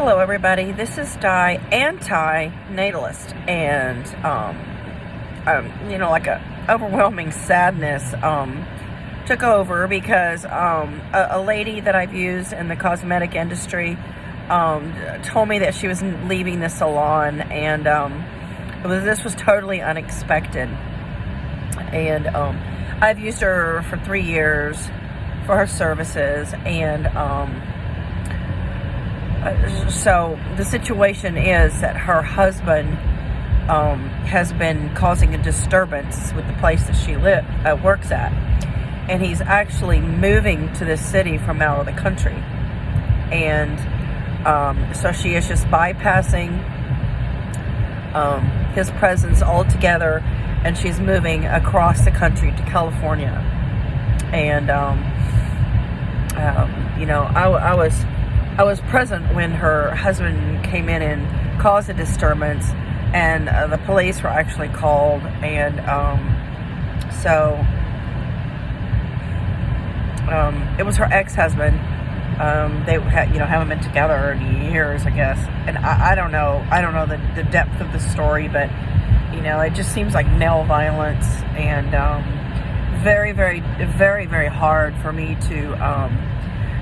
Hello everybody, this is Di, Anti-Natalist, and like a overwhelming sadness took over because a lady that I've used in the cosmetic industry told me that she was leaving the salon, and this was totally unexpected. And I've used her for 3 years for her services, and so the situation is that her husband has been causing a disturbance with the place that she works at, and he's actually moving to this city from out of the country, and so she is just bypassing his presence altogether, and she's moving across the country to California. And I was present when her husband came in and caused a disturbance, and the police were actually called, and it was her ex-husband. They haven't been together in years, I guess, and I don't know the depth of the story, but it just seems like male violence, and very, very, very, very hard for me to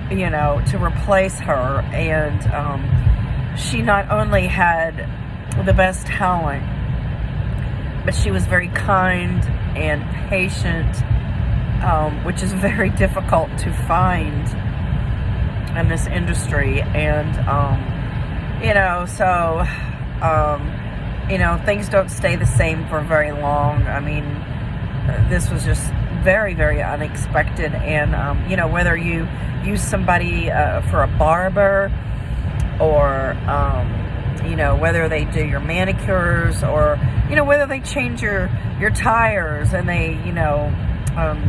to replace her. And she not only had the best talent, but she was very kind and patient, which is very difficult to find in this industry. And things don't stay the same for very long. I mean, this was just very, very unexpected. And whether you use somebody for a barber, or whether they do your manicures, or whether they change your tires, and they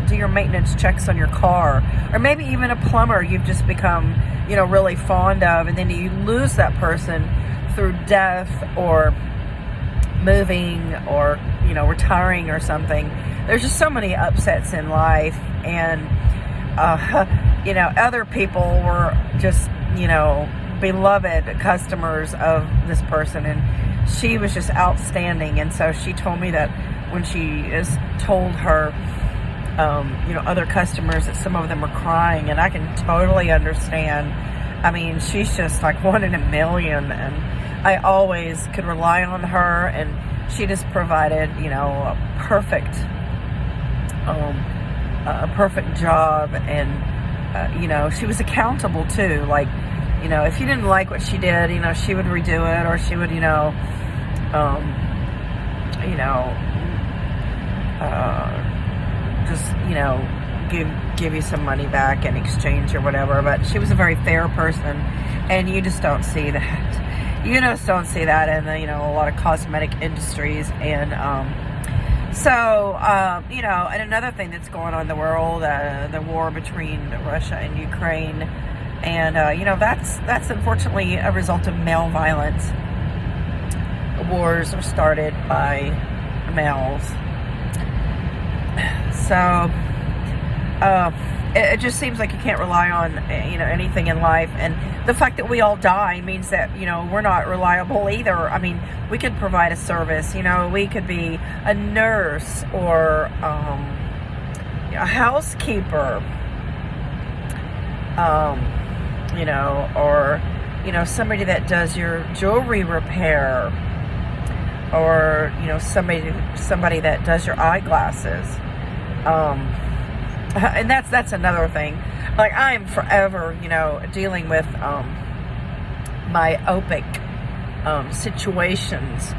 do your maintenance checks on your car, or maybe even a plumber you've just become really fond of, and then you lose that person through death, or moving, or retiring or something. There's just so many upsets in life, and other people were just beloved customers of this person, and she was just outstanding. And so she told me that when she has told her other customers, that some of them were crying, and I can totally understand. I mean, she's just like one in a million, and I always could rely on her, and she just provided a perfect job. And she was accountable too. Like, if you didn't like what she did, she would redo it, or she would give you some money back in exchange or whatever. But she was a very fair person, and you just don't see that. You just don't see that in the a lot of cosmetic industries. And and another thing that's going on in the world, the war between Russia and Ukraine, and that's unfortunately a result of male violence. Wars are started by males. So it just seems like you can't rely on anything in life, and the fact that we all die means that we're not reliable either. I mean, we could provide a service. We could be a nurse, or a housekeeper, or somebody that does your jewelry repair, or somebody that does your eyeglasses. And that's another thing. Like, I'm forever, dealing with myopic situations,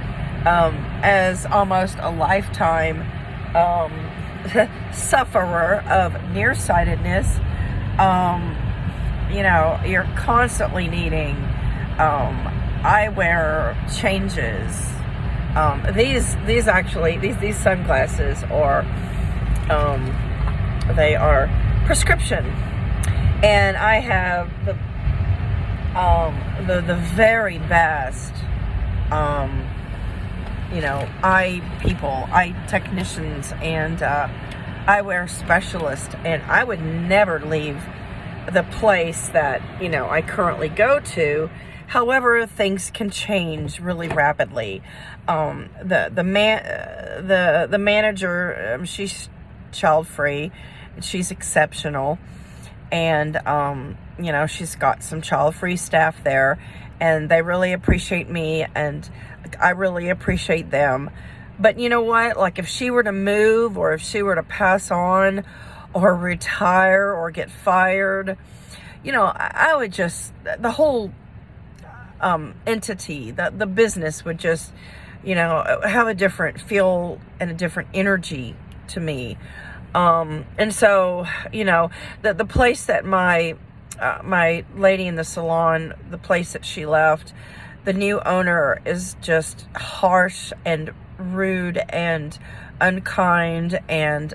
as almost a lifetime sufferer of nearsightedness. You're constantly needing eyewear changes. These sunglasses are they are prescription, and I have the very best eye technicians, and eyewear specialists, and I would never leave the place that I currently go to, However, things can change really rapidly. The manager, she's child free, she's exceptional, and she's got some child free staff there, and they really appreciate me, and I really appreciate them. But you know what? Like, if she were to move, or if she were to pass on, or retire, or get fired, I would just, the whole entity, the business would just, have a different feel and a different energy to me. And so, the place that my lady in the salon, the place that she left, the new owner is just harsh and rude and unkind, and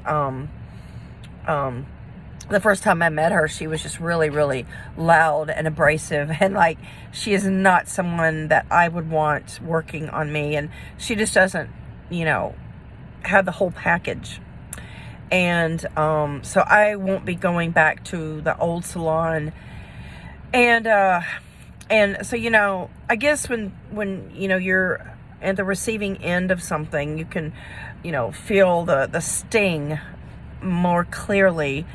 the first time I met her, she was just really, really loud and abrasive, and like, she is not someone that I would want working on me, and she just doesn't, have the whole package. And so I won't be going back to the old salon. And so, I guess when you're at the receiving end of something, you can, feel the sting more clearly.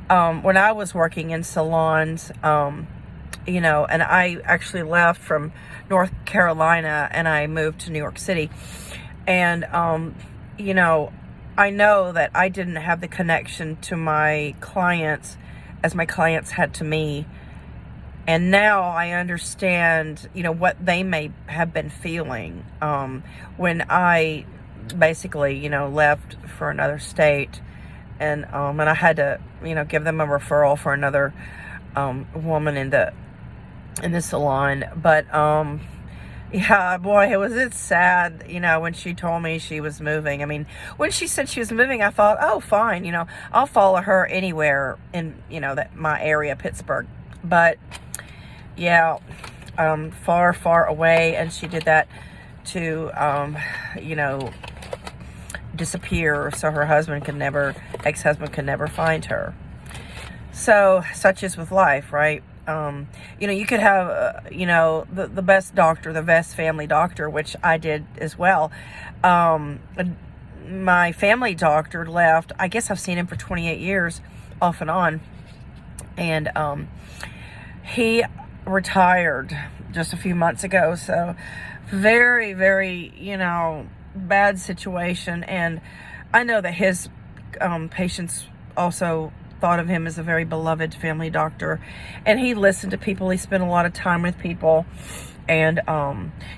When I was working in salons, and I actually left from North Carolina and I moved to New York City. And, I know that I didn't have the connection to my clients as my clients had to me. And now I understand, what they may have been feeling when I basically, left for another state. And I had to, give them a referral for another woman in the salon. But yeah, boy, it's sad, when she told me she was moving. I mean, when she said she was moving, I thought, oh, fine, I'll follow her anywhere in, my area, Pittsburgh. But yeah, far, far away, and she did that to, disappear, so her ex-husband could never find her. So, such is with life, right? You could have, the best doctor, the best family doctor, which I did as well. My family doctor left. I guess I've seen him for 28 years, off and on. And he retired just a few months ago. So, very, very, bad situation. And I know that his patients also thought of him as a very beloved family doctor, and he listened to people. He spent a lot of time with people, and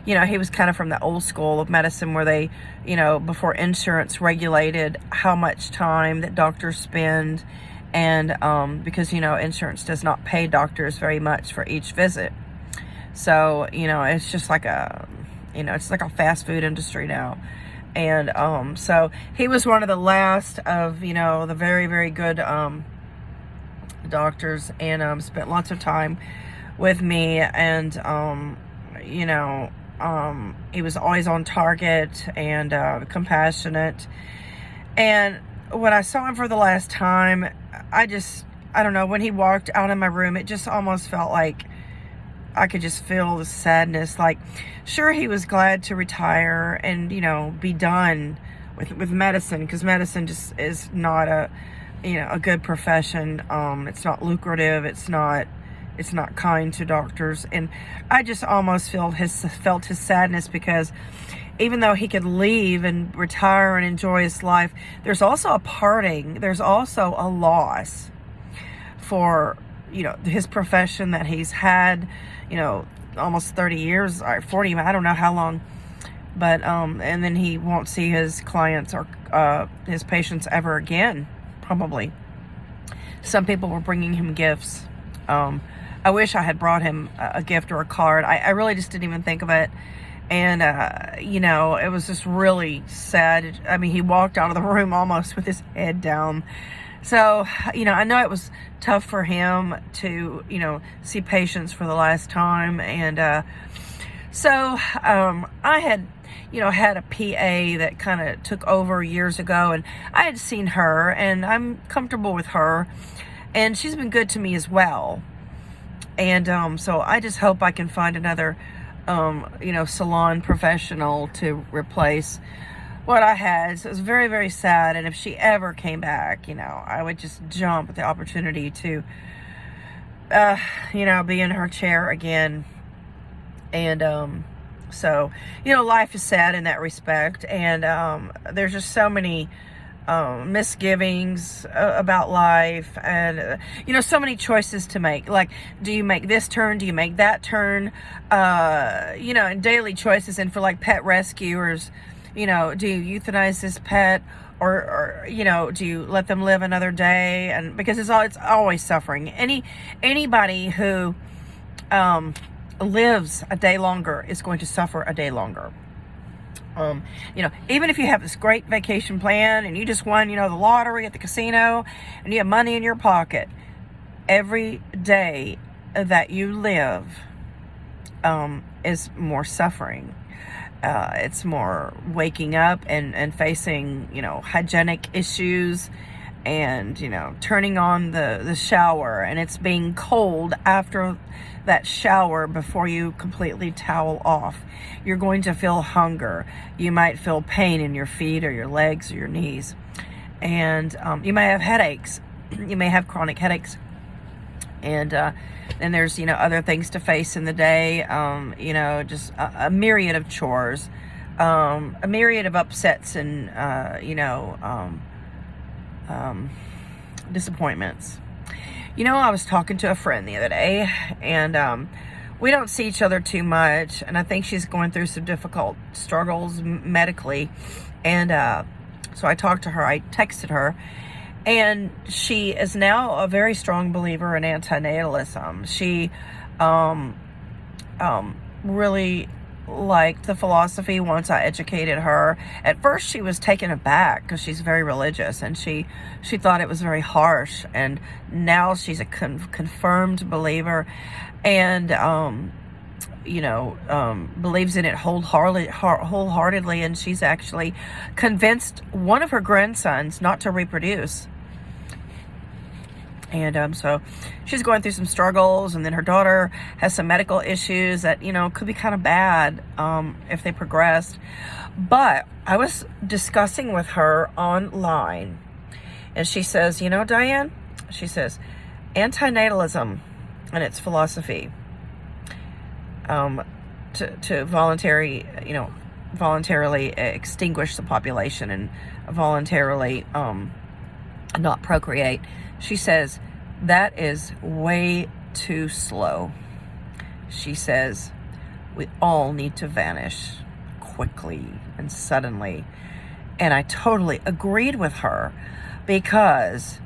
he was kind of from the old school of medicine where they, before insurance regulated how much time that doctors spend, and because insurance does not pay doctors very much for each visit, so it's just like it's like a fast food industry now. And so he was one of the last of the very, very good doctors, and spent lots of time with me, and he was always on target and compassionate. And when I saw him for the last time, I don't know, when he walked out of my room, it just almost felt like I could just feel the sadness. Like, sure, he was glad to retire and, be done with medicine, because medicine just is not a good profession. It's not lucrative. It's not kind to doctors. And I just almost felt his sadness, because even though he could leave and retire and enjoy his life, there's also a parting. There's also a loss for, his profession that he's had, almost 30 years or 40, I don't know how long. But, and then he won't see his clients or his patients ever again, probably. Some people were bringing him gifts. I wish I had brought him a gift or a card. I really just didn't even think of it. And, it was just really sad. I mean, he walked out of the room almost with his head down. So, I know it was tough for him to, see patients for the last time. And so I had, had a PA that kind of took over years ago. And I had seen her, and I'm comfortable with her. And she's been good to me as well. And so I just hope I can find another, salon professional to replace what I had. So it was very, very sad. And if she ever came back, I would just jump at the opportunity to, be in her chair again. And so, life is sad in that respect. And there's just so many misgivings about life, and so many choices to make. Like, do you make this turn, do you make that turn, and daily choices. And for like pet rescuers, do you euthanize this pet, or do you let them live another day? And because it's always suffering. Anybody who lives a day longer is going to suffer a day longer. Even if you have this great vacation plan and you just won, the lottery at the casino and you have money in your pocket, every day that you live is more suffering. It's more waking up and facing, hygienic issues, and, turning on the shower, and it's being cold after that shower before you completely towel off. You're going to feel hunger. You might feel pain in your feet or your legs or your knees. And you may have headaches. You may have chronic headaches. And then there's, other things to face in the day. Just a myriad of chores, a myriad of upsets and, disappointments. I was talking to a friend the other day, and we don't see each other too much, and I think she's going through some difficult struggles medically. And so I talked to her, I texted her, and she is now a very strong believer in antinatalism. She really liked the philosophy once I educated her. At first she was taken aback because she's very religious, and she thought it was very harsh, and now she's a confirmed believer, and believes in it wholeheartedly, and she's actually convinced one of her grandsons not to reproduce. And so she's going through some struggles, and then her daughter has some medical issues that, could be kind of bad if they progressed. But I was discussing with her online, and she says, Diane, she says, antinatalism and its philosophy, to voluntarily extinguish the population and voluntarily not procreate. She says, that is way too slow. She says, we all need to vanish quickly and suddenly. And I totally agreed with her, because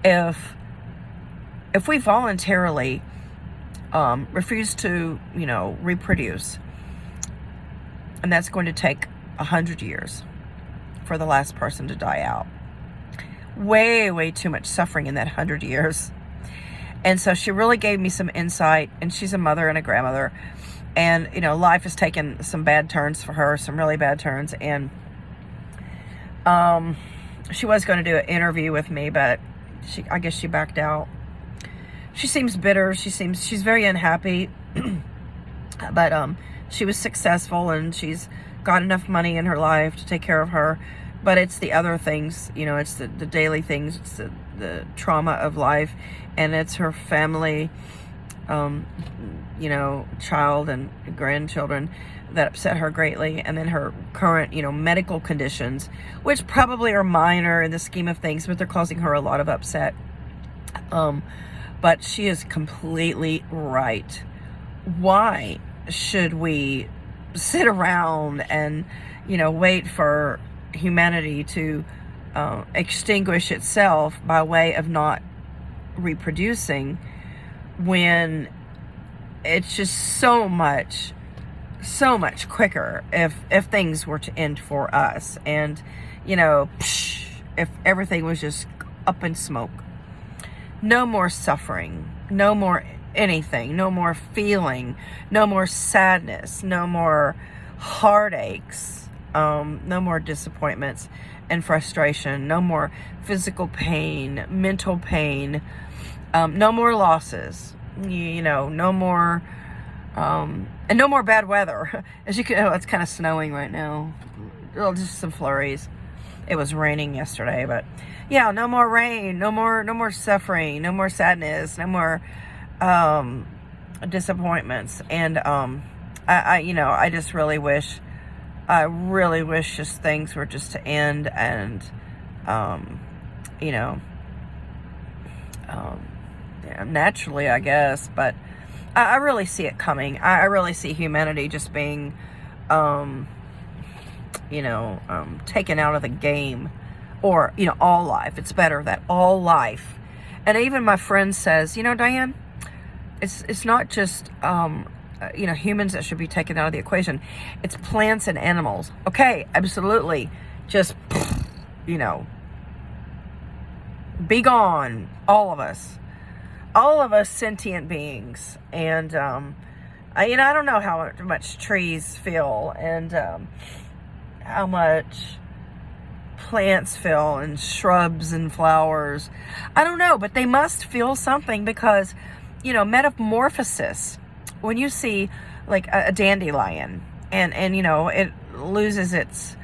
if we voluntarily refuse to, reproduce, and that's going to take 100 years for the last person to die out. Way, way too much suffering in that 100 years. And so she really gave me some insight, and she's a mother and a grandmother, and life has taken some bad turns for her, some really bad turns. And she was going to do an interview with me, but I guess she backed out. She seems bitter. She's very unhappy. But she was successful, and she's got enough money in her life to take care of her. But it's the other things, it's the daily things, it's the trauma of life, and it's her family, child and grandchildren that upset her greatly, and then her current, medical conditions, which probably are minor in the scheme of things, but they're causing her a lot of upset. But she is completely right. Why should we sit around and, wait for humanity to extinguish itself by way of not reproducing, when it's just so much quicker if things were to end for us, and if everything was just up in smoke. No more suffering, no more anything, no more feeling, no more sadness, no more heartaches, no more disappointments and frustration, no more physical pain, mental pain, no more losses, no more, and no more bad weather. As you can, it's kind of snowing right now. Just some flurries. It was raining yesterday, but yeah, no more rain, no more suffering, no more sadness, no more disappointments. And I just really wish, just things were just to end, and naturally, I guess. But I really see it coming. I really see humanity just being taken out of the game, or, all life. It's better that all life. And even my friend says, Diane, it's not just, humans that should be taken out of the equation. It's plants and animals. Okay, absolutely. Just, be gone. All of us sentient beings. And, I don't know how much trees feel, and, how much plants feel, and shrubs and flowers. I don't know, but they must feel something, because, metamorphosis, when you see like a dandelion, and it loses its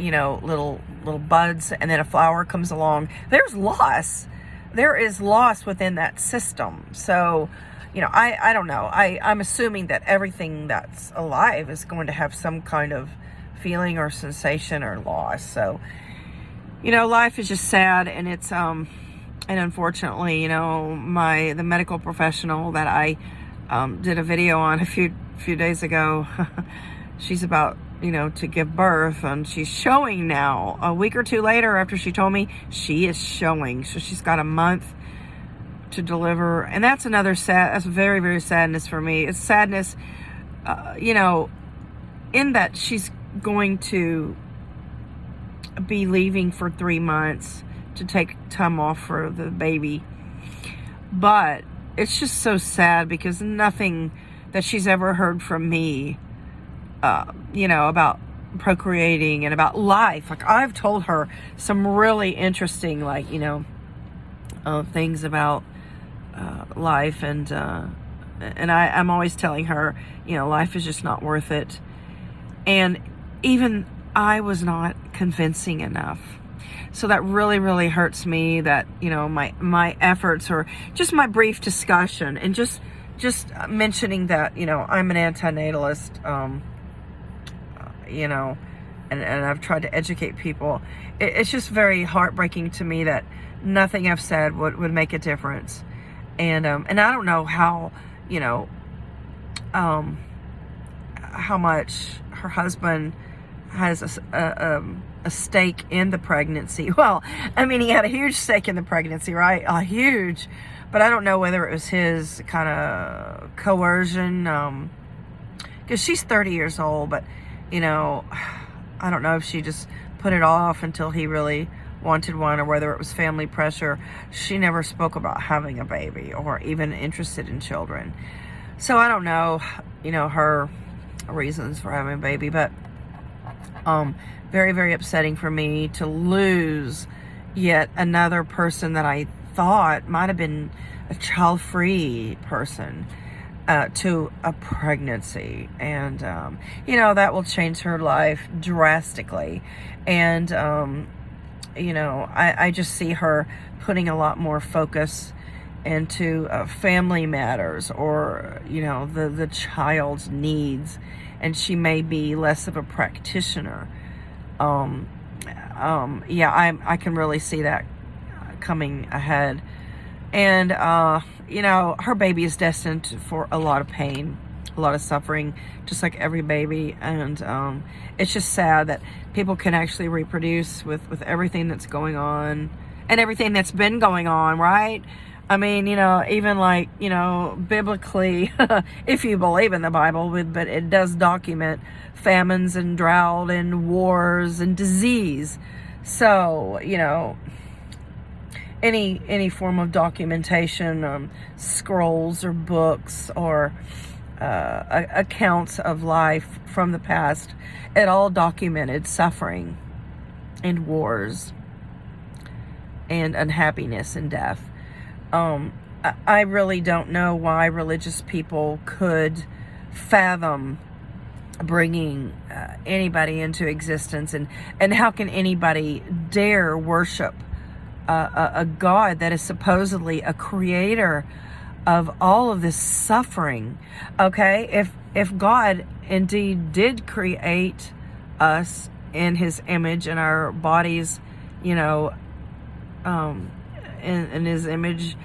little buds, and then a flower comes along, there's loss. There is loss within that system. So I don't know. I'm assuming that everything that's alive is going to have some kind of feeling or sensation or loss. So, life is just sad, and it's, and unfortunately, the medical professional that I did a video on a few days ago, she's about, to give birth, and she's showing now. A week or two later, after she told me, she is showing. So she's got a month to deliver, and that's that's very, very sadness for me. It's sadness, in that she's going to be leaving for 3 months to take time off for the baby. But it's just so sad, because nothing that she's ever heard from me, about procreating and about life. Like, I've told her some really interesting, things about life, and I'm always telling her, life is just not worth it. And even I was not convincing enough. So that really, really hurts me, that, my efforts, or just my brief discussion, and just mentioning that, I'm an antinatalist, and I've tried to educate people. It's just very heartbreaking to me that nothing I've said would make a difference. And I don't know how, how much her husband has a stake in the pregnancy. Well, I mean, he had a huge stake in the pregnancy, right? A huge. But I don't know whether it was his kind of coercion, because she's 30 years old, but, I don't know if she just put it off until he really wanted one, or whether it was family pressure. She never spoke about having a baby, or even interested in children. So I don't know, her reasons for having a baby, but very, very upsetting for me to lose yet another person that I thought might have been a child-free person to a pregnancy. And that will change her life drastically. And I just see her putting a lot more focus into family matters, or the child's needs, and she may be less of a practitioner. I can really see that coming ahead. And her baby is destined for a lot of pain, a lot of suffering, just like every baby. And it's just sad that people can actually reproduce with everything that's going on, and everything that's been going on, right? I mean, even biblically, if you believe in the Bible, but it does document famines and drought and wars and disease. So, any form of documentation, scrolls or books, or accounts of life from the past, it all documented suffering and wars and unhappiness and death. I really don't know why religious people could fathom bringing anybody into existence, and how can anybody dare worship a God that is supposedly a creator of all of this suffering. Okay, if God indeed did create us in his image and our bodies, you know, in his image,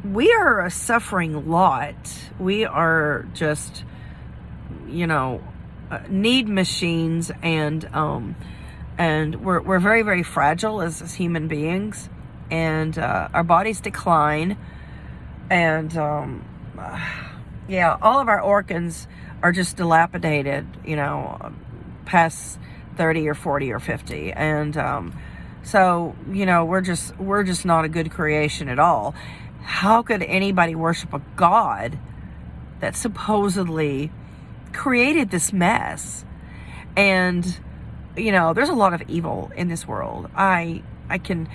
we are a suffering lot. We are just, you know, need machines, and we're very, very fragile as human beings, and our bodies decline, and yeah, all of our organs are just dilapidated, you know, past 30 or 40 or 50, and so, you know, we're just not a good creation at all. How could anybody worship a God that supposedly created this mess? And, you know, there's a lot of evil in this world. I can,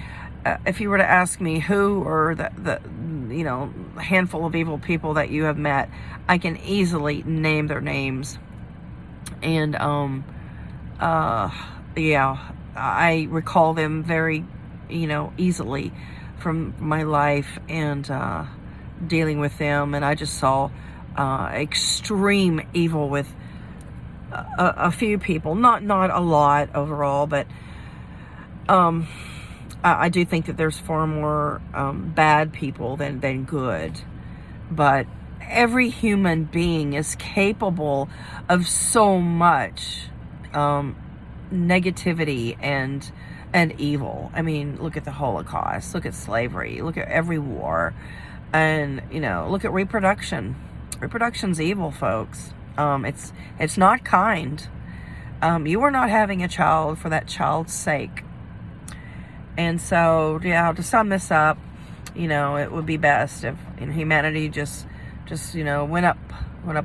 if you were to ask me who, or the you know, handful of evil people that you have met, I can easily name their names. And yeah, I recall them very, you know, easily from my life, and dealing with them, and I just saw extreme evil with a few people, not a lot overall, but I do think that there's far more bad people than good. But every human being is capable of so much negativity and evil. I mean, look at the Holocaust, look at slavery, look at every war, and, you know, look at reproduction. Reproduction's evil, folks. It's not kind. You are not having a child for that child's sake. And so, yeah, to sum this up, you know, it would be best if, you know, humanity just you know, went up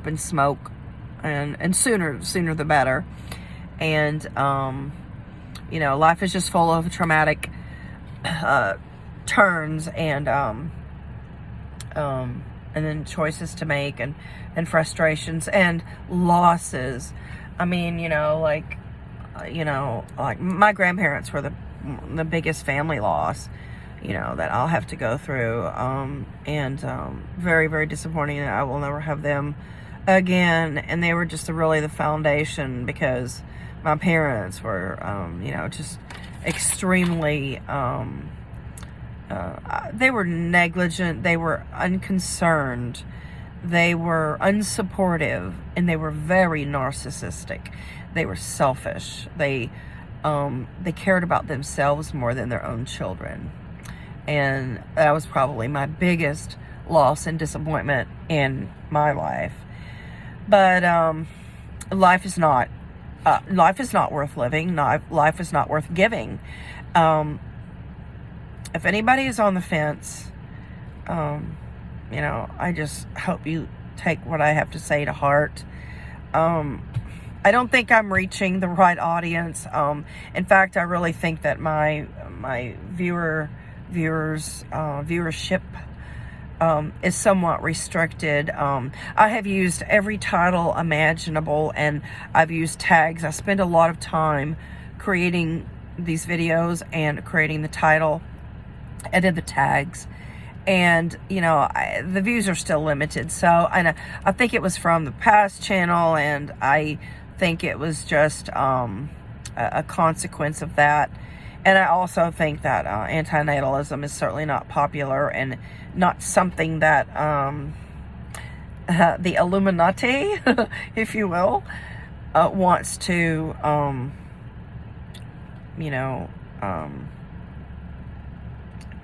in smoke, and sooner the better. And you know, life is just full of traumatic turns, and then choices to make, and frustrations and losses. I mean, you know, like my grandparents were the biggest family loss, you know, that I'll have to go through, and very, very disappointing that I will never have them again. And they were just really the foundation, because my parents were, you know, just extremely, they were negligent, they were unconcerned, they were unsupportive, and they were very narcissistic. They were selfish. They cared about themselves more than their own children. And that was probably my biggest loss and disappointment in my life. But life is not worth living. Life is not worth giving. If anybody is on the fence, you know, I just hope you take what I have to say to heart. I don't think I'm reaching the right audience. In fact, I really think that my viewership is somewhat restricted. I have used every title imaginable, and I've used tags. I spend a lot of time creating these videos and creating the title and then the tags. And, you know, the views are still limited. So I think it was from the past channel, and I think it was just a consequence of that. And I also think that antinatalism is certainly not popular, and not something that the Illuminati, if you will, wants to, you know,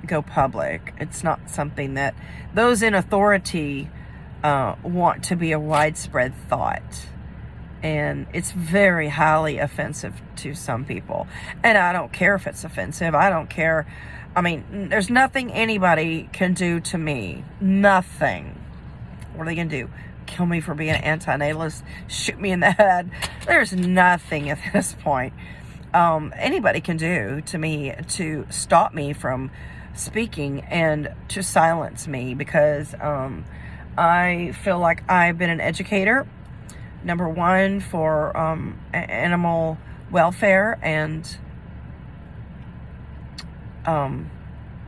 go public. It's not something that those in authority want to be a widespread thought. And it's very highly offensive to some people. And I don't care if it's offensive. I don't care. I mean, there's nothing anybody can do to me. Nothing. What are they going to do? Kill me for being an antinatalist? Shoot me in the head? There's nothing at this point anybody can do to me to stop me from speaking and to silence me, because I feel like I've been an educator, number one, for animal welfare and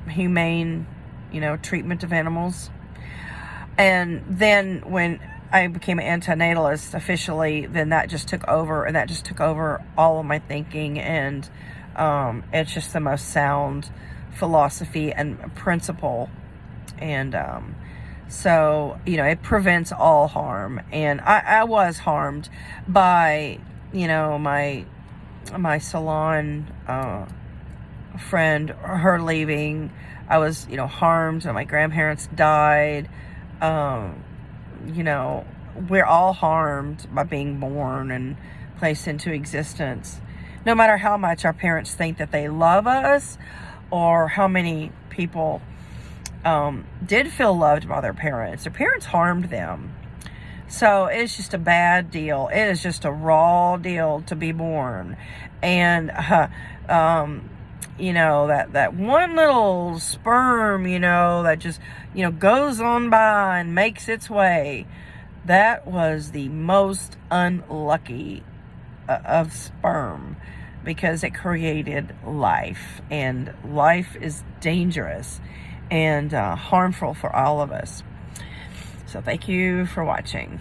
humane, treatment of animals. And then when I became an antinatalist officially, then that just took over, and that just took over all of my thinking. And it's just the most sound philosophy and principle. And so, it prevents all harm. And I was harmed by, my salon friend, her leaving. I was, harmed when my grandparents died. We're all harmed by being born and placed into existence. No matter how much our parents think that they love us, or how many people did feel loved by their parents harmed them. So it's just a bad deal. It is just a raw deal to be born. And that one little sperm, that just, goes on by and makes its way. That was the most unlucky of sperm, because it created life, and life is dangerous and harmful for all of us. So thank you for watching.